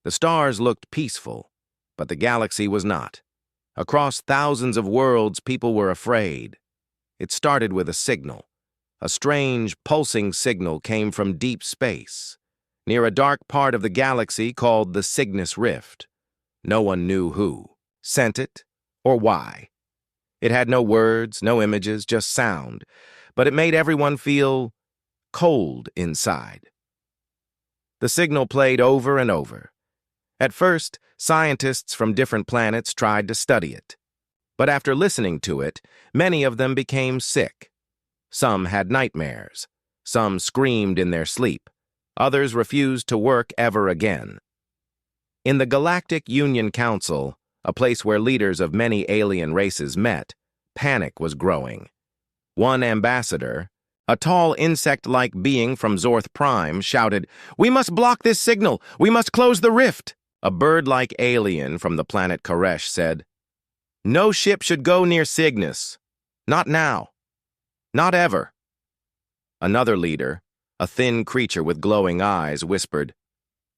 The stars looked peaceful, but the galaxy was not. Across thousands of worlds, people were afraid. It started with a signal. A strange, pulsing signal came from deep space, near a dark part of the galaxy called the Cygnus Rift. No one knew who sent it or why. It had no words, no images, just sound, but it made everyone feel cold inside. The signal played over and over. At first, scientists from different planets tried to study it. But after listening to it, many of them became sick. Some had nightmares. Some screamed in their sleep. Others refused to work ever again. In the Galactic Union Council, a place where leaders of many alien races met, panic was growing. One ambassador, a tall insect-like being from Zorth Prime, shouted, "We must block this signal! We must close the rift!" A bird-like alien from the planet Koresh said, "No ship should go near Cygnus. Not now. Not ever." Another leader, a thin creature with glowing eyes, whispered,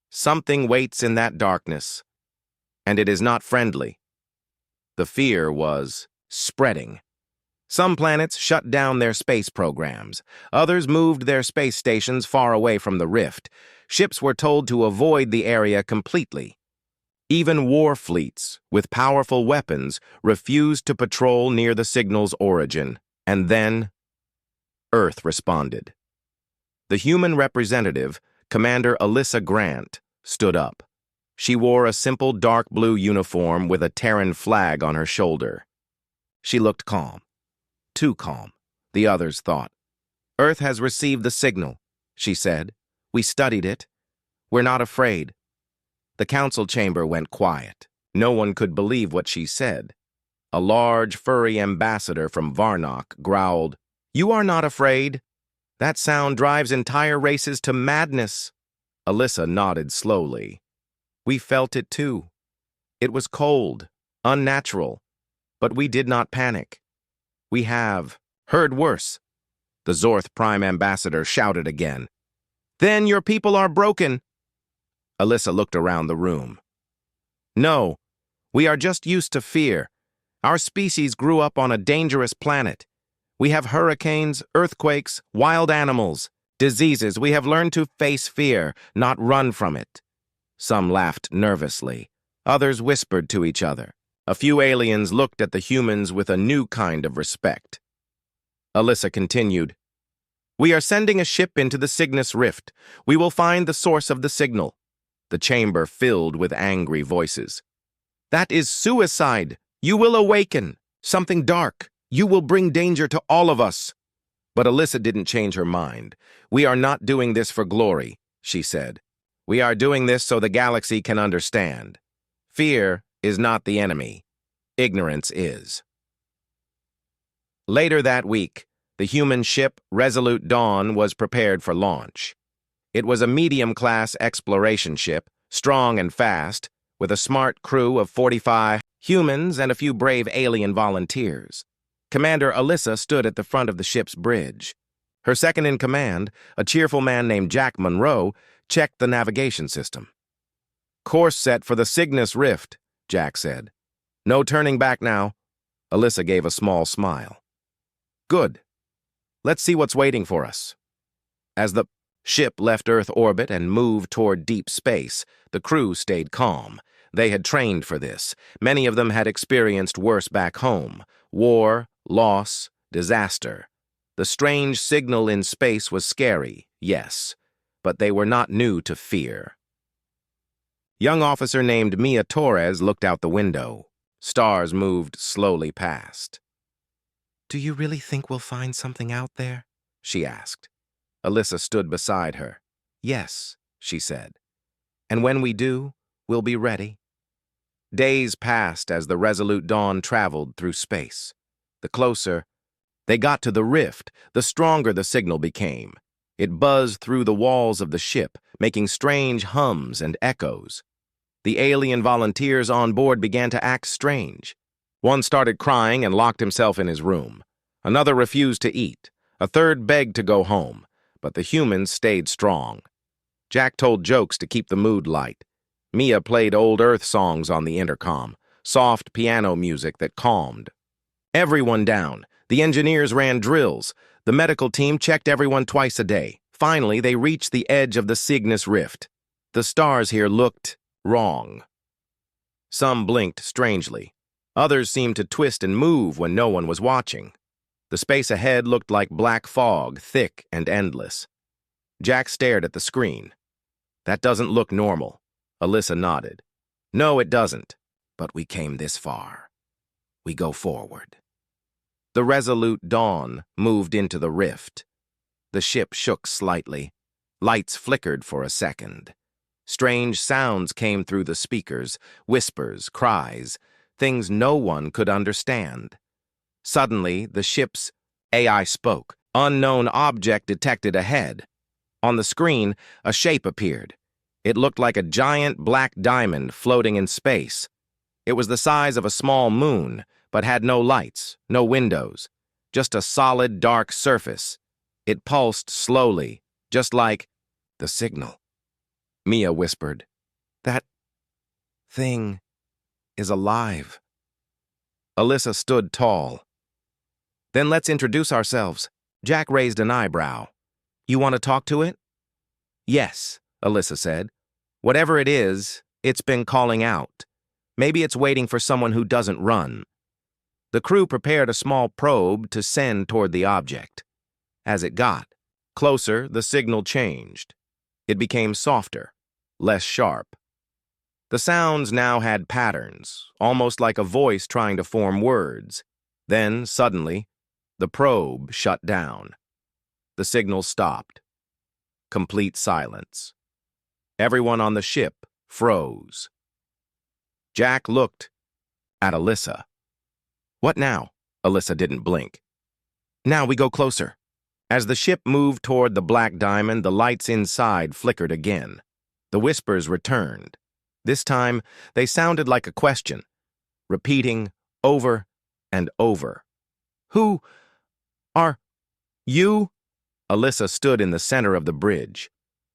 "Something waits in that darkness, and it is not friendly." The fear was spreading. Some planets shut down their space programs. Others moved their space stations far away from the rift. Ships were told to avoid the area completely. Even war fleets, with powerful weapons, refused to patrol near the signal's origin. And then, Earth responded. The human representative, Commander Alyssa Grant, stood up. She wore a simple dark blue uniform with a Terran flag on her shoulder. She looked calm. Too calm, the others thought. "Earth has received the signal," she said. "We studied it. We're not afraid." The council chamber went quiet. No one could believe what she said. A large, furry ambassador from Varnock growled, "You are not afraid? That sound drives entire races to madness." Alyssa nodded slowly. "We felt it too. It was cold, unnatural, but we did not panic. We have heard worse." The Zorth Prime ambassador shouted again. "Then your people are broken." Alyssa looked around the room. "No, we are just used to fear. Our species grew up on a dangerous planet. We have hurricanes, earthquakes, wild animals, diseases. We have learned to face fear, not run from it." Some laughed nervously. Others whispered to each other. A few aliens looked at the humans with a new kind of respect. Alyssa continued, "We are sending a ship into the Cygnus Rift. We will find the source of the signal." The chamber filled with angry voices. "That is suicide. You will awaken something dark. You will bring danger to all of us." But Alyssa didn't change her mind. "We are not doing this for glory," she said. "We are doing this so the galaxy can understand. Fear is not the enemy. Ignorance is." Later that week, the human ship Resolute Dawn was prepared for launch. It was a medium-class exploration ship, strong and fast, with a smart crew of 45 humans and a few brave alien volunteers. Commander Alyssa stood at the front of the ship's bridge. Her second-in-command, a cheerful man named Jack Monroe, checked the navigation system. "Course set for the Cygnus Rift," Jack said. "No turning back now." Alyssa gave a small smile. "Good. Let's see what's waiting for us." As the ship left Earth orbit and moved toward deep space, the crew stayed calm. They had trained for this. Many of them had experienced worse back home: war, loss, disaster. The strange signal in space was scary, yes, but they were not new to fear. Young officer named Mia Torres looked out the window. Stars moved slowly past. "Do you really think we'll find something out there?" she asked. Alyssa stood beside her. "Yes," she said. "And when we do, we'll be ready." Days passed as the Resolute Dawn traveled through space. The closer they got to the rift, the stronger the signal became. It buzzed through the walls of the ship, making strange hums and echoes. The alien volunteers on board began to act strange. One started crying and locked himself in his room. Another refused to eat. A third begged to go home, but the humans stayed strong. Jack told jokes to keep the mood light. Mia played old Earth songs on the intercom, soft piano music that calmed. Everyone down. The engineers ran drills. The medical team checked everyone twice a day. Finally, they reached the edge of the Cygnus Rift. The stars here looked wrong. Some blinked strangely. Others seemed to twist and move when no one was watching. The space ahead looked like black fog, thick and endless. Jack stared at the screen. That doesn't look normal. Alyssa nodded. No, it doesn't. But we came this far. We go forward. The resolute Dawn moved into the rift. The ship shook slightly. Lights flickered for a second. Strange sounds came through the speakers, whispers, cries, things no one could understand. Suddenly, the ship's AI spoke. Unknown object detected ahead. On the screen, a shape appeared. It looked like a giant black diamond floating in space. It was the size of a small moon, but had no lights, no windows, just a solid, dark surface. It pulsed slowly, just like the signal. Mia whispered, "That thing is alive." Alyssa stood tall. "Then let's introduce ourselves." Jack raised an eyebrow. "You want to talk to it?" "Yes," Alyssa said. "Whatever it is, it's been calling out. Maybe it's waiting for someone who doesn't run." The crew prepared a small probe to send toward the object. As it got closer, the signal changed. It became softer, less sharp. The sounds now had patterns, almost like a voice trying to form words. Then, suddenly, the probe shut down. The signal stopped. Complete silence. Everyone on the ship froze. Jack looked at Alyssa. "What now?" Alyssa didn't blink. "Now we go closer." As the ship moved toward the black diamond, the lights inside flickered again. The whispers returned. This time, they sounded like a question, repeating over and over. "Who are you?" Alyssa stood in the center of the bridge.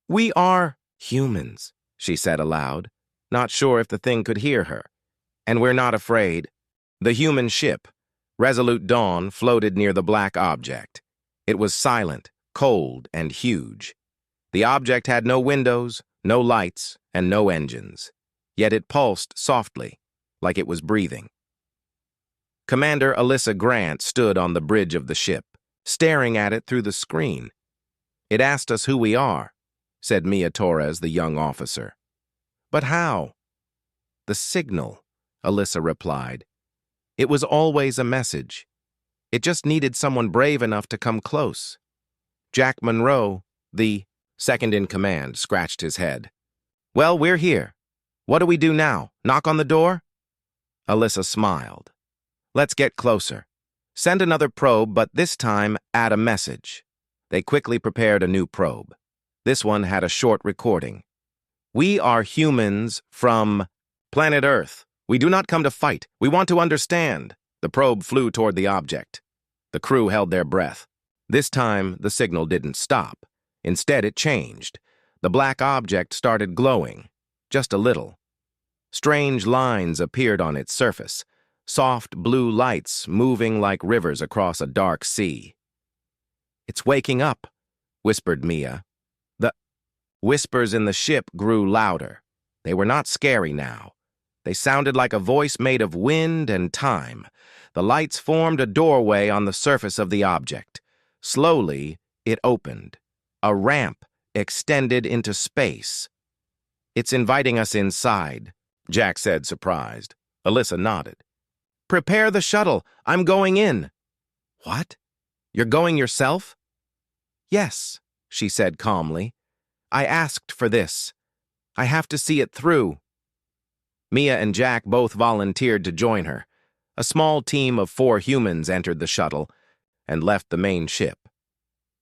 "We are humans," she said aloud, not sure if the thing could hear her. "And we're not afraid." The human ship, Resolute Dawn, floated near the black object. It was silent, cold, and huge. The object had no windows, no lights, and no engines. Yet it pulsed softly, like it was breathing. Commander Alyssa Grant stood on the bridge of the ship, staring at it through the screen. "It asked us who we are," said Mia Torres, the young officer. "But how?" "The signal," Alyssa replied. "It was always a message. It just needed someone brave enough to come close." Jack Monroe, the second-in-command, scratched his head. "Well, we're here. What do we do now? Knock on the door?" Alyssa smiled. "Let's get closer. Send another probe, but this time add a message." They quickly prepared a new probe. This one had a short recording. "We are humans from planet Earth. We do not come to fight. We want to understand." The probe flew toward the object. The crew held their breath. This time, the signal didn't stop. Instead, it changed. The black object started glowing, just a little. Strange lines appeared on its surface, soft blue lights moving like rivers across a dark sea. "It's waking up," whispered Mia. The whispers in the ship grew louder. They were not scary now. They sounded like a voice made of wind and time. The lights formed a doorway on the surface of the object. Slowly, it opened. A ramp extended into space. "It's inviting us inside," Jack said, surprised. Alyssa nodded. "Prepare the shuttle. I'm going in." "What? You're going yourself?" "Yes," she said calmly. "I asked for this. I have to see it through." Mia and Jack both volunteered to join her. A small team of 4 humans entered the shuttle and left the main ship.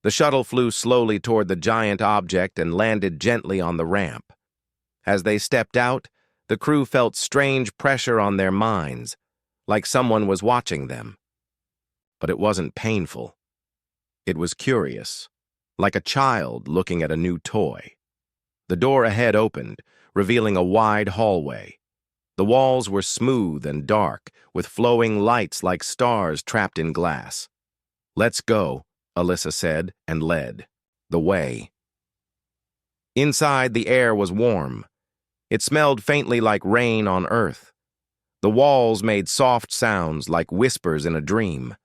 The shuttle flew slowly toward the giant object and landed gently on the ramp. As they stepped out, the crew felt strange pressure on their minds, like someone was watching them. But it wasn't painful. It was curious, like a child looking at a new toy. The door ahead opened, revealing a wide hallway. The walls were smooth and dark, with flowing lights like stars trapped in glass. "Let's go," Alyssa said, and led the way. Inside, the air was warm. It smelled faintly like rain on Earth. The walls made soft sounds like whispers in a dream.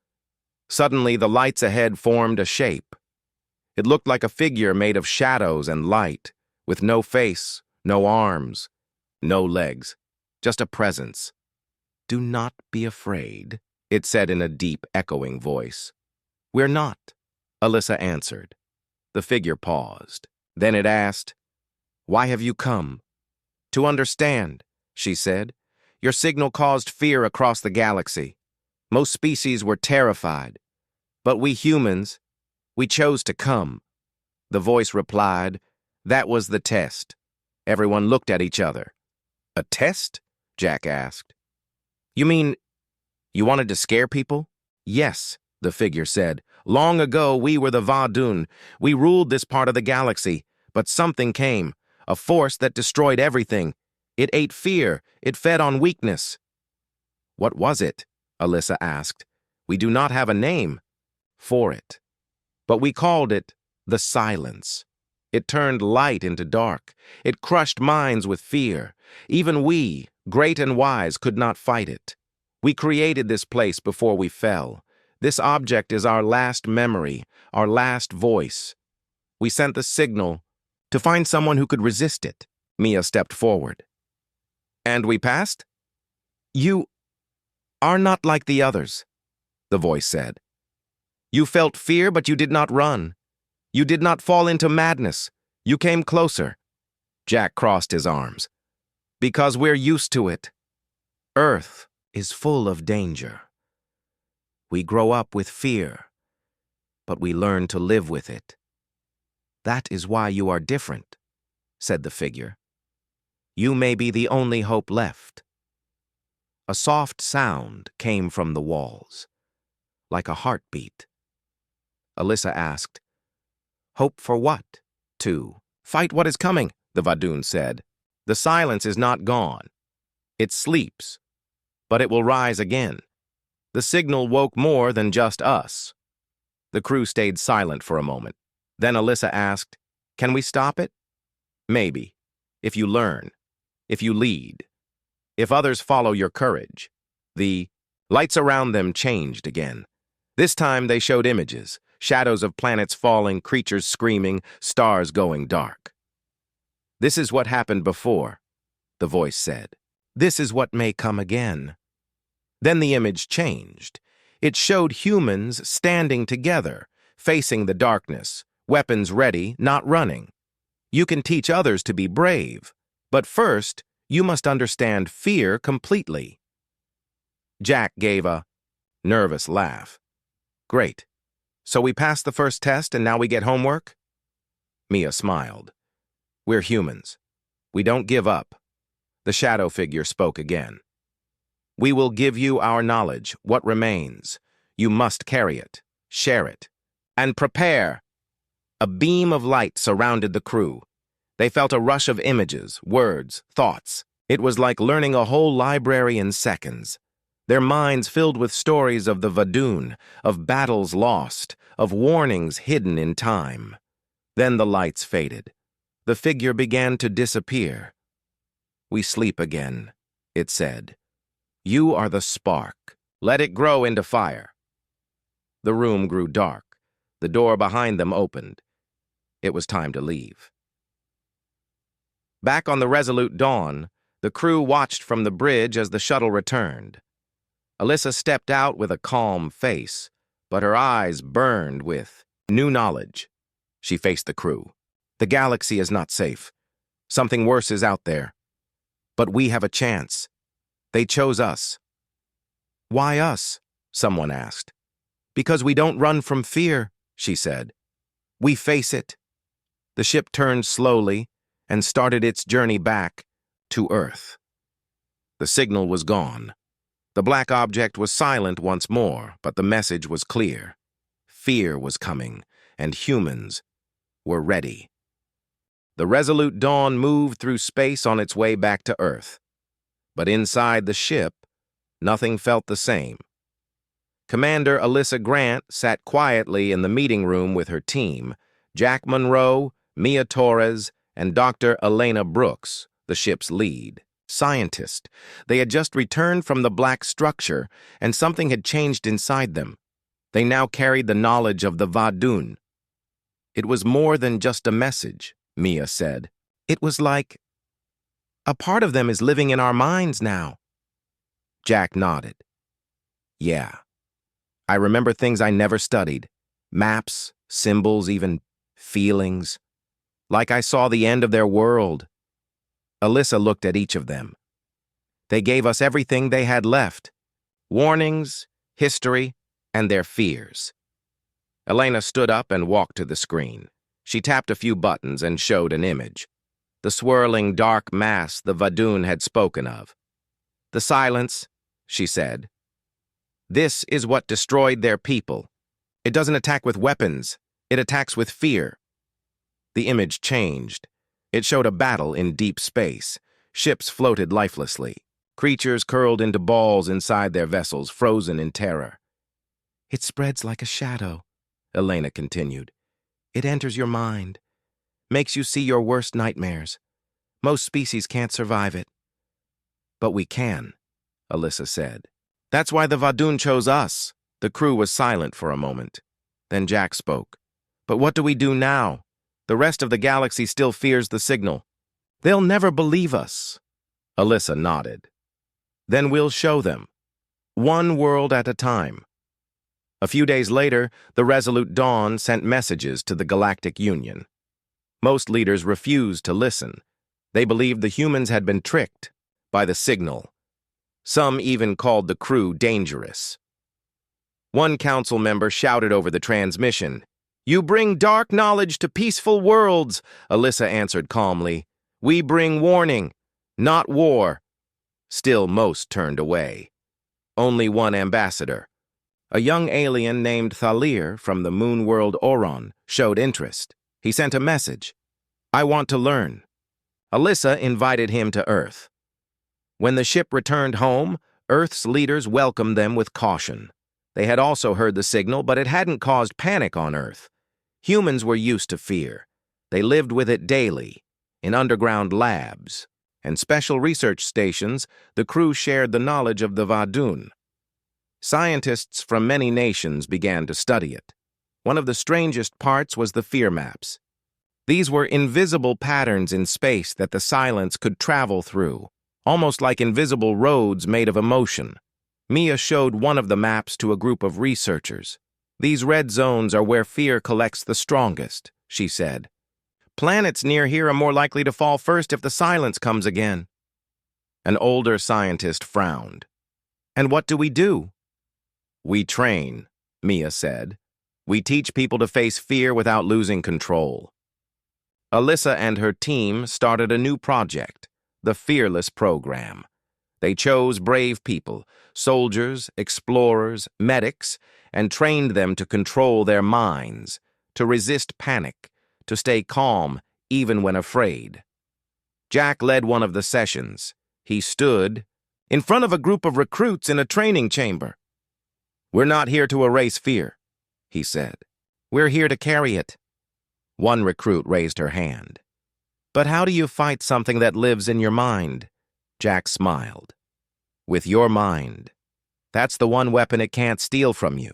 Suddenly, the lights ahead formed a shape. It looked like a figure made of shadows and light, with no face, no arms, no legs, just a presence. "Do not be afraid," it said in a deep, echoing voice. "We're not," Alyssa answered. The figure paused. Then it asked, "Why have you come?" "To understand," she said. "Your signal caused fear across the galaxy. Most species were terrified. But we humans, we chose to come." The voice replied, "That was the test." Everyone looked at each other. "A test?" Jack asked. "You mean you wanted to scare people?" "Yes," the figure said. "Long ago, we were the Vadun. We ruled this part of the galaxy. But something came, a force that destroyed everything. It ate fear. It fed on weakness." "What was it?" Alyssa asked. "We do not have a name for it. But we called it the Silence. It turned light into dark. It crushed minds with fear. Even we, great and wise, could not fight it. We created this place before we fell. This object is our last memory, our last voice. We sent the signal to find someone who could resist it." Mia stepped forward. "And we passed?" "You are not like the others," the voice said. "You felt fear, but you did not run. You did not fall into madness. You came closer." Jack crossed his arms. "Because we're used to it. Earth is full of danger. We grow up with fear, but we learn to live with it. That is why you are different," said the figure. "You may be the only hope left." A soft sound came from the walls, like a heartbeat. Alyssa asked, "Hope for what?" "To fight what is coming," the Vadun said. "The Silence is not gone. It sleeps, but it will rise again." The signal woke more than just us. The crew stayed silent for a moment. Then Alyssa asked, "Can we stop it?" "Maybe, if you learn, if you lead, if others follow your courage." The lights around them changed again. This time they showed images, shadows of planets falling, creatures screaming, stars going dark. "This is what happened before," the voice said. "This is what may come again." Then the image changed. It showed humans standing together, facing the darkness, weapons ready, not running. "You can teach others to be brave, but first, you must understand fear completely." Jack gave a nervous laugh. "Great. So we passed the first test and now we get homework?" Mia smiled. "We're humans. We don't give up." The shadow figure spoke again. "We will give you our knowledge, what remains. You must carry it, share it, and prepare." A beam of light surrounded the crew. They felt a rush of images, words, thoughts. It was like learning a whole library in seconds. Their minds filled with stories of the Vadun, of battles lost, of warnings hidden in time. Then the lights faded. The figure began to disappear. "We sleep again," it said. "You are the spark. Let it grow into fire." The room grew dark. The door behind them opened. It was time to leave. Back on the Resolute Dawn, the crew watched from the bridge as the shuttle returned. Alyssa stepped out with a calm face, but her eyes burned with new knowledge. She faced the crew. "The galaxy is not safe. Something worse is out there. But we have a chance. They chose us." "Why us?" someone asked. "Because we don't run from fear," she said. "We face it." The ship turned slowly and started its journey back to Earth. The signal was gone. The black object was silent once more, but the message was clear. Fear was coming, and humans were ready. The Resolute Dawn moved through space on its way back to Earth. But inside the ship, nothing felt the same. Commander Alyssa Grant sat quietly in the meeting room with her team, Jack Monroe, Mia Torres, and Dr. Elena Brooks, the ship's lead scientist. They had just returned from the black structure, and something had changed inside them. They now carried the knowledge of the Vadun. It was more than just a message, Mia said. It was like, a part of them is living in our minds now. Jack nodded. Yeah. I remember things I never studied. Maps, symbols, even feelings. Like I saw the end of their world. Alyssa looked at each of them. They gave us everything they had left. Warnings, history, and their fears. Elena stood up and walked to the screen. She tapped a few buttons and showed an image. The swirling dark mass the Vadun had spoken of. The silence, she said. This is what destroyed their people. It doesn't attack with weapons. It attacks with fear. The image changed. It showed a battle in deep space. Ships floated lifelessly. Creatures curled into balls inside their vessels, frozen in terror. It spreads like a shadow, Elena continued. It enters your mind, makes you see your worst nightmares. Most species can't survive it. But we can, Alyssa said. That's why the Vadun chose us. The crew was silent for a moment. Then Jack spoke. But what do we do now? The rest of the galaxy still fears the signal. They'll never believe us. Alyssa nodded. Then we'll show them. One world at a time. A few days later, the Resolute Dawn sent messages to the Galactic Union. Most leaders refused to listen. They believed the humans had been tricked by the signal. Some even called the crew dangerous. One council member shouted over the transmission, "You bring dark knowledge to peaceful worlds," Alyssa answered calmly. "We bring warning, not war." Still, most turned away. Only one ambassador, a young alien named Thalir from the moon world Oron, showed interest. He sent a message. "I want to learn." Alyssa invited him to Earth. When the ship returned home, Earth's leaders welcomed them with caution. They had also heard the signal, but it hadn't caused panic on Earth. Humans were used to fear. They lived with it daily, in underground labs and special research stations. The crew shared the knowledge of the Vadun. Scientists from many nations began to study it. One of the strangest parts was the fear maps. These were invisible patterns in space that the silence could travel through, almost like invisible roads made of emotion. Mia showed one of the maps to a group of researchers. "These red zones are where fear collects the strongest," she said. "Planets near here are more likely to fall first if the silence comes again." An older scientist frowned. "And what do we do?" "We train," Mia said. "We teach people to face fear without losing control." Alyssa and her team started a new project, the Fearless Program. They chose brave people, soldiers, explorers, medics, and trained them to control their minds, to resist panic, to stay calm even when afraid. Jack led one of the sessions. He stood in front of a group of recruits in a training chamber. "We're not here to erase fear," he said. "We're here to carry it." One recruit raised her hand. "But how do you fight something that lives in your mind?" Jack smiled. "With your mind. That's the one weapon it can't steal from you."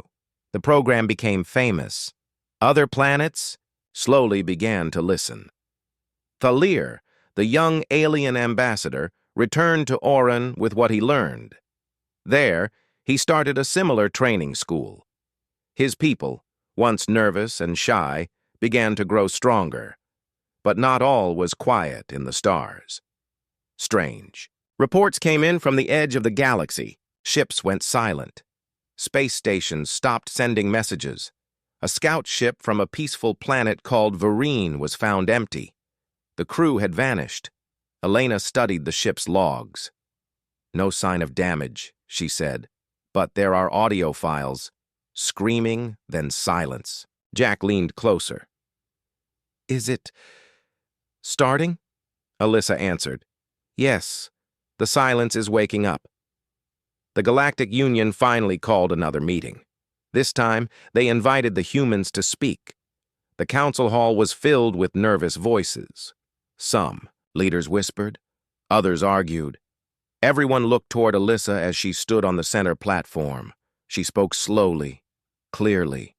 The program became famous. Other planets slowly began to listen. Thalir, the young alien ambassador, returned to Oron with what he learned. There, he started a similar training school. His people, once nervous and shy, began to grow stronger. But not all was quiet in the stars. Strange. Reports came in from the edge of the galaxy. Ships went silent. Space stations stopped sending messages. A scout ship from a peaceful planet called Vereen was found empty. The crew had vanished. Elena studied the ship's logs. "No sign of damage," she said. "But there are audio files. Screaming, then silence." Jack leaned closer. "Is it Starting? Alyssa answered. Yes, the silence is waking up. The Galactic Union finally called another meeting. This time, they invited the humans to speak. The council hall was filled with nervous voices. Some leaders whispered, others argued. Everyone looked toward Alyssa as she stood on the center platform. She spoke slowly, clearly.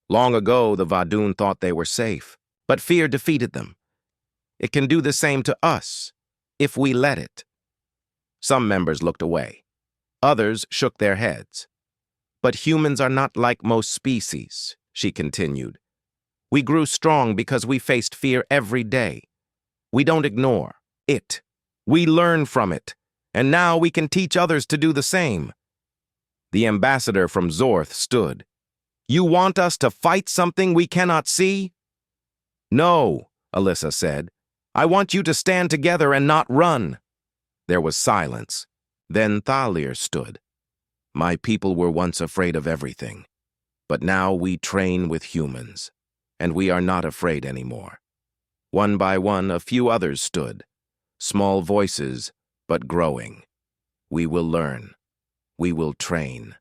Long ago, the Vadun thought they were safe, but fear defeated them. It can do the same to us, if we let it. Some members looked away. Others shook their heads. But humans are not like most species, she continued. We grew strong because we faced fear every day. We don't ignore it. We learn from it, and now we can teach others to do the same. The ambassador from Zorth stood. You want us to fight something we cannot see? No, Alyssa said. I want you to stand together and not run. There was silence. Then Thalir stood. My people were once afraid of everything, but now we train with humans, and we are not afraid anymore. One by one, a few others stood. Small voices, but growing. We will learn. We will train.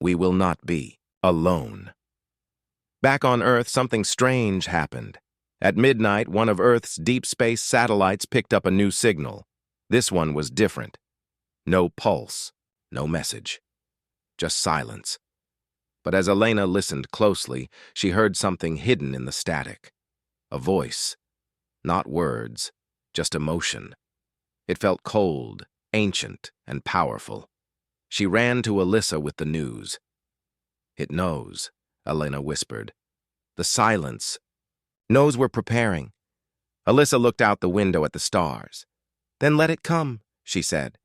We will not be alone. Back on Earth, something strange happened. At midnight, one of Earth's deep space satellites picked up a new signal. This one was different. No pulse, no message. Just silence. But as Elena listened closely, she heard something hidden in the static. A voice. Not words, just emotion. It felt cold, ancient, and powerful. She ran to Alyssa with the news. It knows, Elena whispered. The silence knows we're preparing. Alyssa looked out the window at the stars. Then let it come, she said.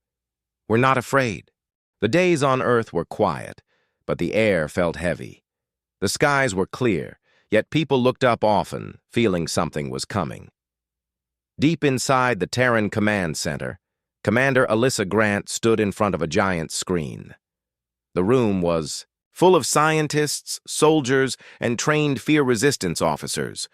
We're not afraid. The days on Earth were quiet, but the air felt heavy. The skies were clear, yet people looked up often, feeling something was coming. Deep inside the Terran Command Center, Commander Alyssa Grant stood in front of a giant screen. The room was full of scientists, soldiers, and trained fear resistance officers.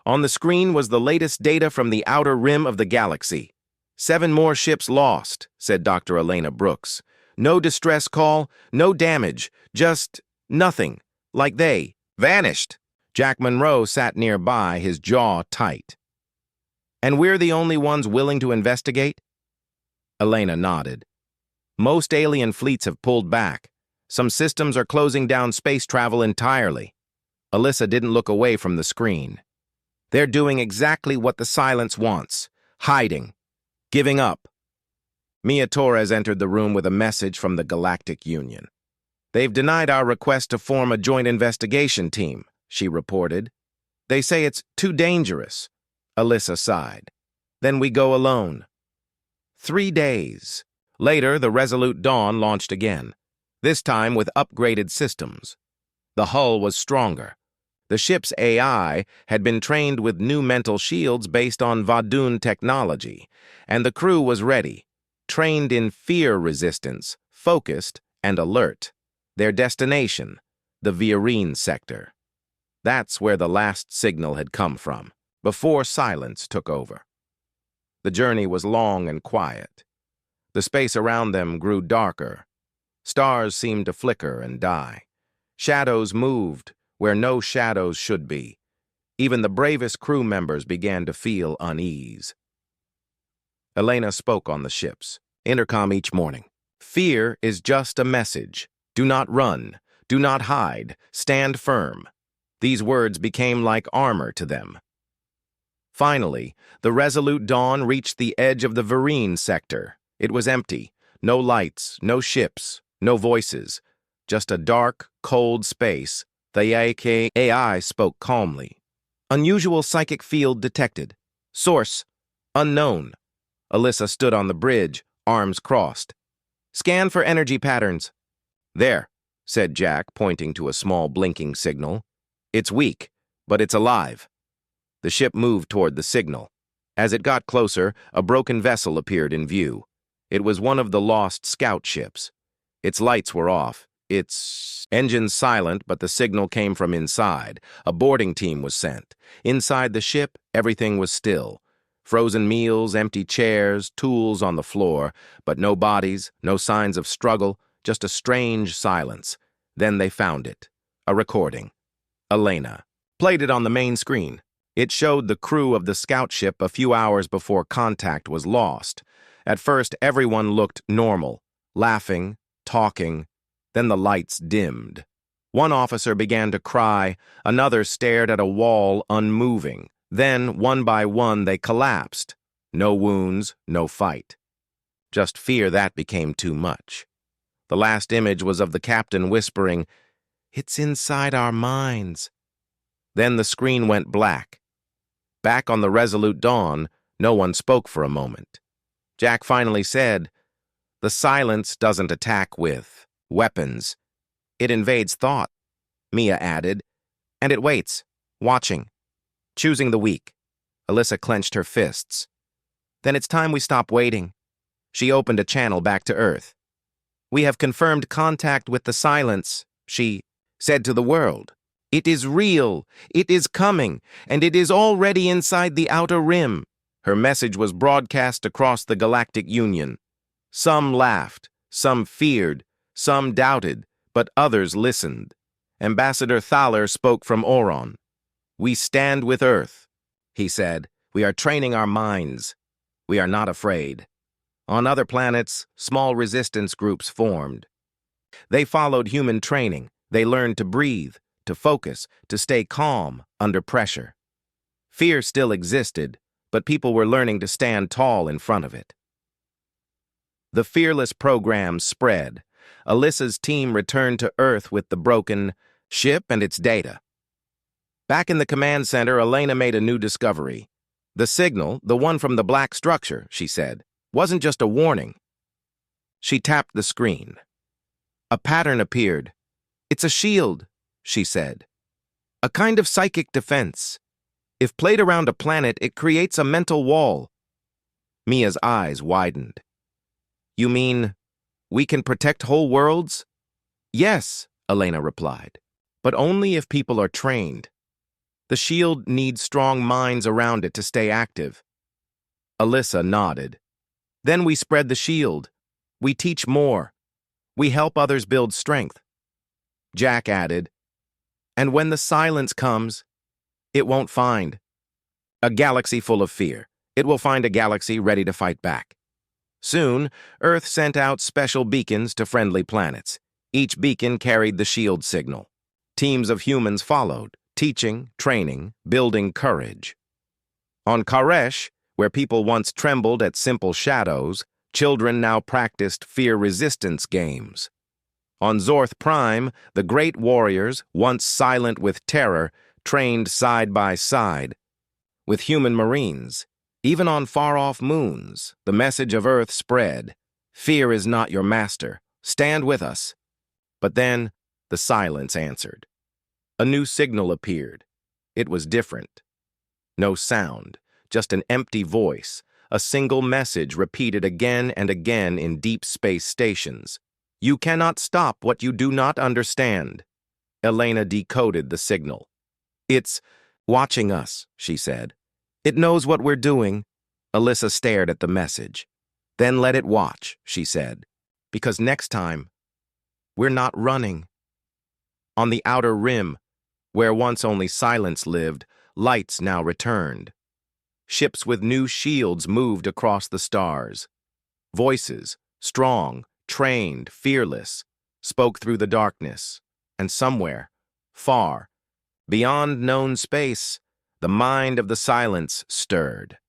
On the screen was the latest data from the outer rim of the galaxy. 7 more ships lost, said Dr. Elena Brooks. No distress call, no damage, just nothing, like they vanished. Jack Monroe sat nearby, his jaw tight. And we're the only ones willing to investigate? Elena nodded. Most alien fleets have pulled back. Some systems are closing down space travel entirely. Alyssa didn't look away from the screen. They're doing exactly what the silence wants, hiding, giving up. Mia Torres entered the room with a message from the Galactic Union. They've denied our request to form a joint investigation team, she reported. They say it's too dangerous. Alyssa sighed. Then we go alone. 3 days. Later, the Resolute Dawn launched again, this time with upgraded systems. The hull was stronger. The ship's AI had been trained with new mental shields based on Vadun technology, and the crew was ready, trained in fear resistance, focused and alert. Their destination, the Virene sector. That's where the last signal had come from, before silence took over. The journey was long and quiet. The space around them grew darker. Stars seemed to flicker and die. Shadows moved where no shadows should be. Even the bravest crew members began to feel unease. Elena spoke on the ship's intercom each morning. Fear is just a message. Do not run. Do not hide. Stand firm. These words became like armor to them. Finally, the Resolute Dawn reached the edge of the Virene sector. It was empty. No lights, no ships, no voices. Just a dark, cold space. The AI spoke calmly. Unusual psychic field detected. Source, unknown. Alyssa stood on the bridge, arms crossed. Scan for energy patterns. There, said Jack, pointing to a small blinking signal. It's weak, but it's alive. The ship moved toward the signal. As it got closer, a broken vessel appeared in view. It was one of the lost scout ships. Its lights were off. Its engines silent, but the signal came from inside. A boarding team was sent. Inside the ship, everything was still. Frozen meals, empty chairs, tools on the floor, but no bodies, no signs of struggle, just a strange silence. Then they found it. A recording. Elena played it on the main screen. It showed the crew of the scout ship a few hours before contact was lost. At first, everyone looked normal, laughing, talking. Then the lights dimmed. One officer began to cry, another stared at a wall, unmoving. Then, one by one, they collapsed. No wounds, no fight. Just fear that became too much. The last image was of the captain whispering, "It's inside our minds." Then the screen went black. Back on the Resolute Dawn, no one spoke for a moment. Jack finally said, "The silence doesn't attack with weapons. It invades thought." Mia added, "And it waits, watching, choosing the weak." Alyssa clenched her fists. "Then it's time we stop waiting." She opened a channel back to Earth. "We have confirmed contact with the silence," she said to the world. "It is real, it is coming, and it is already inside the outer rim." Her message was broadcast across the Galactic Union. Some laughed, some feared, some doubted, but others listened. Ambassador Thaler spoke from Oron. "We stand with Earth," he said. "We are training our minds. We are not afraid." On other planets, small resistance groups formed. They followed human training. They learned to breathe, to focus, to stay calm under pressure. Fear still existed, but people were learning to stand tall in front of it. The Fearless program spread. Alyssa's team returned to Earth with the broken ship and its data. Back in the command center, Elena made a new discovery. The signal, the one from the black structure, she said, wasn't just a warning. She tapped the screen. A pattern appeared. "It's a shield," she said. "A kind of psychic defense. If played around a planet, it creates a mental wall." Mia's eyes widened. "You mean we can protect whole worlds?" "Yes," Elena replied, "but only if people are trained. The shield needs strong minds around it to stay active." Alyssa nodded. "Then we spread the shield. We teach more. We help others build strength." Jack added, "And when the silence comes, it won't find a galaxy full of fear. It will find a galaxy ready to fight back." Soon, Earth sent out special beacons to friendly planets. Each beacon carried the shield signal. Teams of humans followed, teaching, training, building courage. On Karesh, where people once trembled at simple shadows, children now practiced fear resistance games. On Zorth Prime, the great warriors, once silent with terror, trained side by side with human marines. Even on far-off moons, the message of Earth spread. Fear is not your master. Stand with us. But then, the silence answered. A new signal appeared. It was different. No sound, just an empty voice, a single message repeated again and again in deep space stations. "You cannot stop what you do not understand." Elena decoded the signal. "It's watching us," she said. "It knows what we're doing." Alyssa stared at the message. "Then let it watch," she said, "because next time, we're not running." On the outer rim, where once only silence lived, lights now returned. Ships with new shields moved across the stars. Voices, strong, trained, fearless, spoke through the darkness, and somewhere, far, beyond known space, the mind of the silence stirred.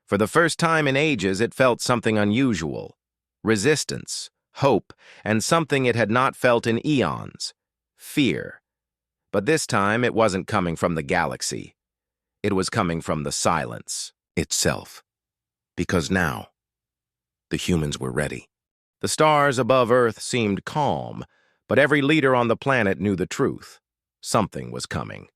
For the first time in ages, it felt something unusual. Resistance, hope, and something it had not felt in eons. Fear. But this time, it wasn't coming from the galaxy. It was coming from the silence itself. Because now, the humans were ready. The stars above Earth seemed calm, but every leader on the planet knew the truth. Something was coming.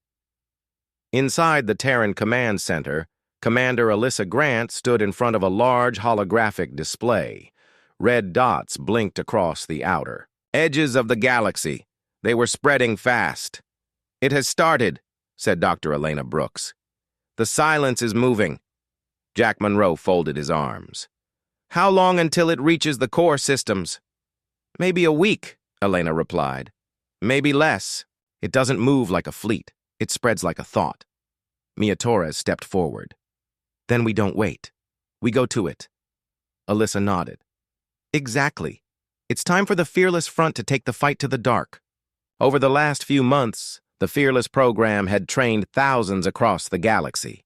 Inside the Terran Command Center, Commander Alyssa Grant stood in front of a large holographic display. Red dots blinked across the outer edges of the galaxy. They were spreading fast. "It has started," said Dr. Elena Brooks. "The silence is moving." Jack Monroe folded his arms. How long until it reaches the core systems? Maybe a week, Elena replied. Maybe less. It doesn't move like a fleet. It spreads like a thought. Mia Torres stepped forward. Then we don't wait. We go to it. Alyssa nodded. Exactly. It's time for the Fearless Front to take the fight to the dark. Over the last few months, the Fearless program had trained thousands across the galaxy.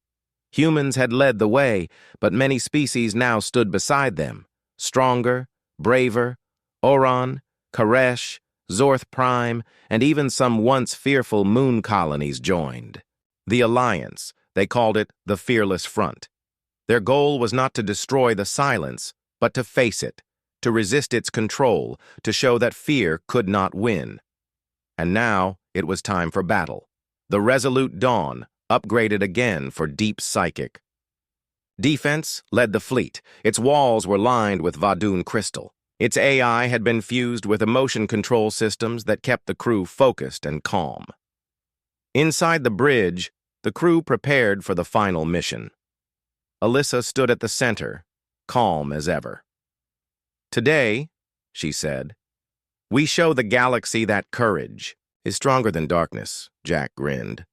Humans had led the way, but many species now stood beside them. Stronger, braver, Oron, Koresh, Zorth Prime, and even some once fearful moon colonies joined. The Alliance, they called it the Fearless Front. Their goal was not to destroy the silence, but to face it, to resist its control, to show that fear could not win. And now it was time for battle. The Resolute Dawn, upgraded again for deep psychic. Defense led the fleet. Its walls were lined with Vadun crystal. Its AI had been fused with emotion control systems that kept the crew focused and calm. Inside the bridge, the crew prepared for the final mission. Alyssa stood at the center, calm as ever. Today, she said, we show the galaxy that courage is stronger than darkness, Jack grinned.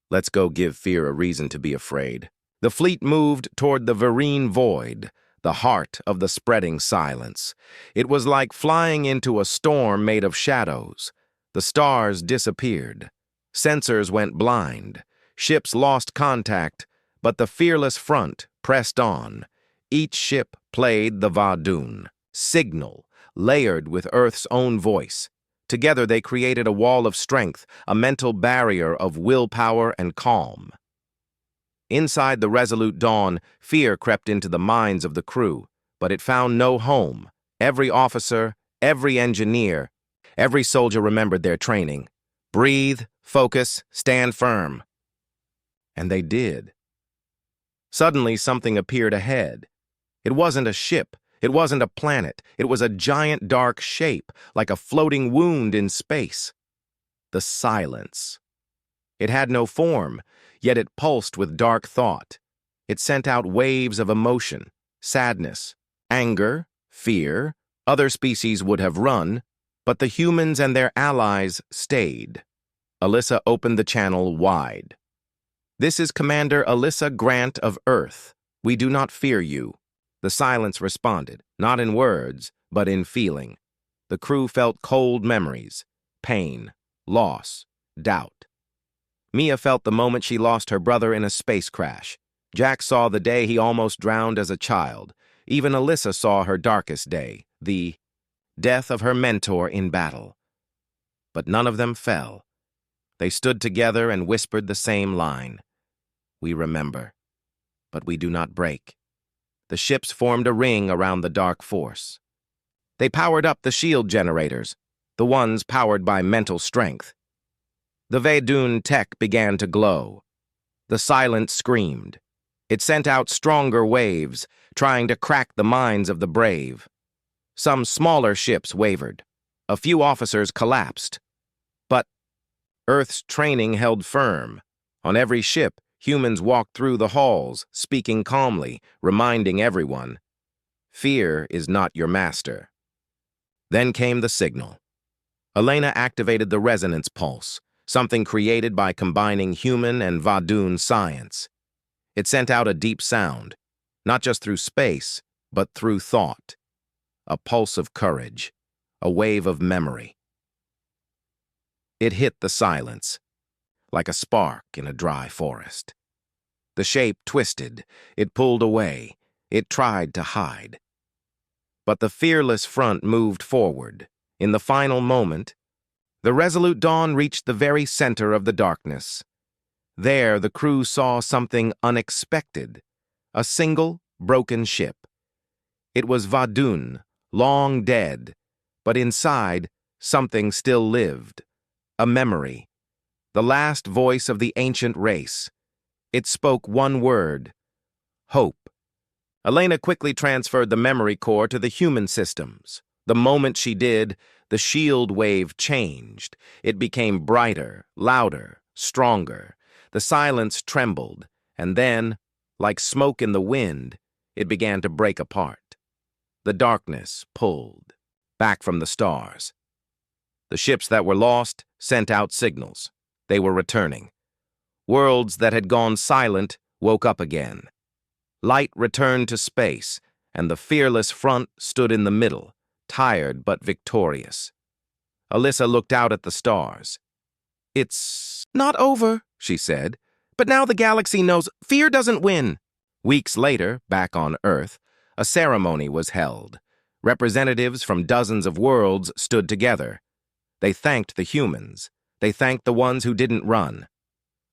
Let's go give fear a reason to be afraid. The fleet moved toward the Vereen Void, the heart of the spreading silence. It was like flying into a storm made of shadows. The stars disappeared. Sensors went blind. Ships lost contact, but the Fearless Front pressed on. Each ship played the Vadun, signal, layered with Earth's own voice. Together they created a wall of strength, a mental barrier of willpower and calm. Inside the Resolute Dawn, fear crept into the minds of the crew, but it found no home. Every officer, every engineer, every soldier remembered their training. Breathe, focus, stand firm. And they did. Suddenly, something appeared ahead. It wasn't a ship. It wasn't a planet. It was a giant dark shape, like a floating wound in space. The silence. It had no form, yet it pulsed with dark thought. It sent out waves of emotion, sadness, anger, fear. Other species would have run, but the humans and their allies stayed. Alyssa opened the channel wide. This is Commander Alyssa Grant of Earth. We do not fear you. The silence responded, not in words, but in feeling. The crew felt cold memories, pain, loss, doubt. Mia felt the moment she lost her brother in a space crash. Jack saw the day he almost drowned as a child. Even Alyssa saw her darkest day, the death of her mentor in battle. But none of them fell. They stood together and whispered the same line. We remember, but we do not break. The ships formed a ring around the dark force. They powered up the shield generators, the ones powered by mental strength. The Vadun tech began to glow. The silence screamed. It sent out stronger waves, trying to crack the minds of the brave. Some smaller ships wavered. A few officers collapsed. But Earth's training held firm. On every ship, humans walked through the halls, speaking calmly, reminding everyone, fear is not your master. Then came the signal. Elena activated the resonance pulse, something created by combining human and Vadun science. It sent out a deep sound, not just through space, but through thought. A pulse of courage, a wave of memory. It hit the silence, like a spark in a dry forest. The shape twisted, it pulled away, it tried to hide. But the Fearless Front moved forward. In the final moment, the Resolute Dawn reached the very center of the darkness. There, the crew saw something unexpected, a single, broken ship. It was Vadun, long dead, but inside, something still lived, a memory, the last voice of the ancient race. It spoke one word, hope. Elena quickly transferred the memory core to the human systems. The moment she did, the shield wave changed. It became brighter, louder, stronger. The silence trembled, and then Like smoke in the wind, it began to break apart. The darkness pulled back from the stars. The ships that were lost sent out signals. They were returning. Worlds that had gone silent woke up again. Light returned to space, and the fearless front stood in the middle, tired but victorious. Alyssa looked out at the stars. "It's not over," she said, "but now the galaxy knows fear doesn't win." Weeks later, back on Earth, a ceremony was held. Representatives from dozens of worlds stood together. They thanked the humans. They thanked the ones who didn't run.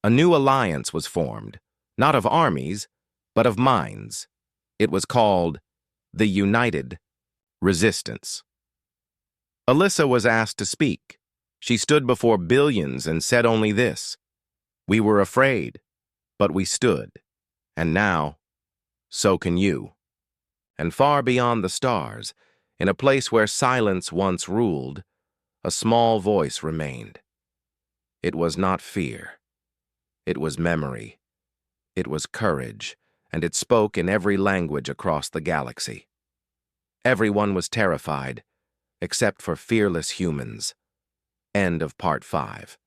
A new alliance was formed, not of armies, but of minds. It was called the United Resistance. Alyssa was asked to speak. She stood before billions and said only this: "We were afraid, but we stood. And now, so can you." And far beyond the stars, in a place where silence once ruled, a small voice remained. It was not fear. It was memory. It was courage, and it spoke in every language across the galaxy. Everyone was terrified, except for fearless humans. End of Part 5.